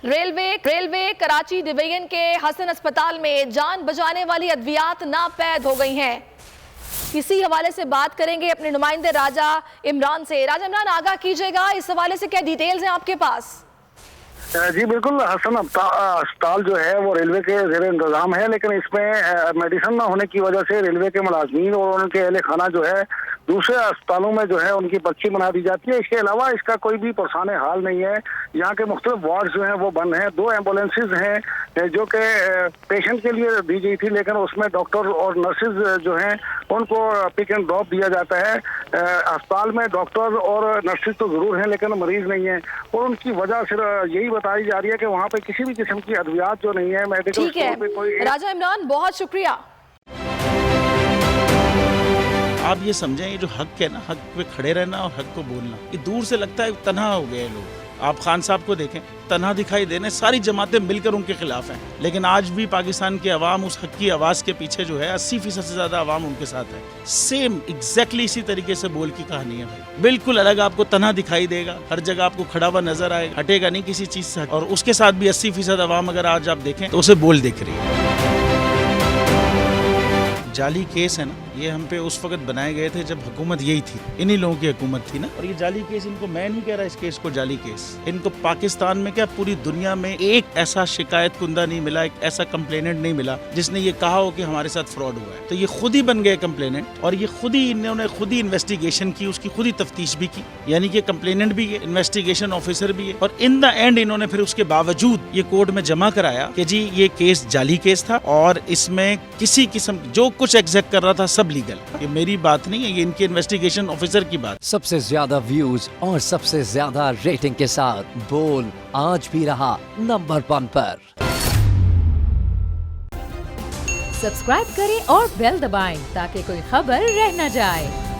Railway Karachi division के हसन अस्पताल में जान बचाने वाली अद्वियात नापैद हो गई हैं। इसी हवाले से बात करेंगे अपने नुमाइंदे राजा इमरान से। राजा इमरान, आगाह कीजिएगा, इस हवाले से क्या डिटेल्स हैं आपके पास? जी बिल्कुल, हसन अस्पताल जो है वो रेलवे के ज़ेर इंतजाम है, लेकिन इसमें मेडिसिन ना होने की वजह से रेलवे के मुलाजमीन और उनके अहले खाना जो है दूसरे अस्पतालों में जो है उनकी पर्ची बना दी जाती है। इसके अलावा इसका कोई भी पुरसान हाल नहीं है। यहाँ के मुख्तलिफ वार्ड जो हैं वो बंद हैं। 2 एम्बुलेंसेज हैं जो कि पेशेंट के लिए दी गई थी, लेकिन उसमें डॉक्टर और नर्सेज जो हैं उनको पिक एंड ड्रॉप दिया जाता है। अस्पताल में डॉक्टर और नर्सेज तो जरूर हैं, लेकिन मरीज नहीं है, और उनकी वजह सिर्फ यही बताई जा रही है कि वहाँ पे किसी भी किस्म की अद्वियात जो नहीं है मेडिकल स्टोर पे कोई। राजा इमरान, बहुत शुक्रिया। आप ये समझें, ये जो हक है ना, हक पे खड़े रहना और हक को बोलना, ये दूर से लगता है तन्हा हो गए लोग। आप खान साहब को देखें, तन्हा दिखाई देने, सारी जमातें मिलकर उनके खिलाफ हैं, लेकिन आज भी पाकिस्तान की आवाम उस हक की आवाज़ के पीछे जो है 80% से ज़्यादा आवाम उनके साथ है। सेम एग्जैक्टली इसी तरीके से बोल की कहानी है भाई। बिल्कुल अलग आपको तन्हा दिखाई देगा, हर जगह आपको खड़ा हुआ नजर आएगा, हटेगा नहीं किसी चीज़ से। और उसके साथ भी 80% आवाम अगर आज आप देखें तो उसे बोल दिख रही है। जाली केस है ना, ये हम पे उस वक्त बनाए गए थे जब हुकूमत यही थी, इन्हीं लोगों की हुकूमत थी ना। और ये जाली केस, इनको मैं नहीं कह रहा इस केस को जाली केस, इनको पाकिस्तान में क्या पूरी दुनिया में एक ऐसा शिकायत कुंदा नहीं मिला, एक ऐसा कंप्लेनेंट नहीं मिला जिसने ये कहा हो कि हमारे साथ फ्रॉड हुआ है। तो ये खुद ही बन गए कंप्लेनेंट, और ये खुद ही इन्होंने खुद ही इन्वेस्टिगेशन की, उसकी खुद ही तफ्तीश भी की, यानी कि कंप्लेनेंट भी है, इन्वेस्टिगेशन ऑफिसर भी है। और इन द एंड इन्होंने फिर उसके बावजूद ये कोर्ट में जमा कराया कि जी ये केस जाली केस था और इसमें किसी किस्म जो कुछ एग्जैक्ट कर रहा था सब लीगल। ये मेरी बात नहीं है, ये इनके इन्वेस्टिगेशन ऑफिसर की बात। सबसे ज्यादा व्यूज और सबसे ज्यादा रेटिंग के साथ बोल आज भी रहा नंबर 1 पर। सब्सक्राइब करें और बेल दबाएं ताकि कोई खबर रह न जाए।